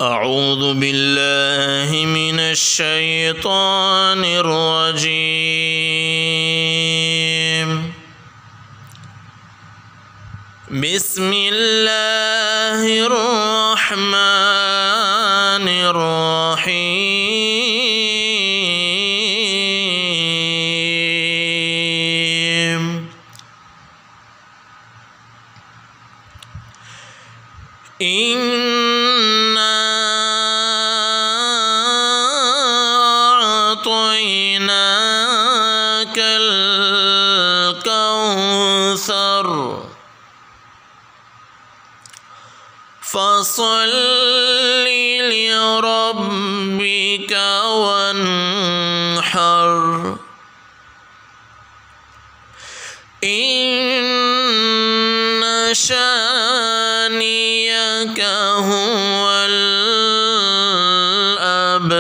أعوذ بالله من الشيطان الرجيم. بسم الله الرحمن الرحيم. إنا أعطيناك الكوثر فصل لربك وانحر إن شانئك هو الأبتر.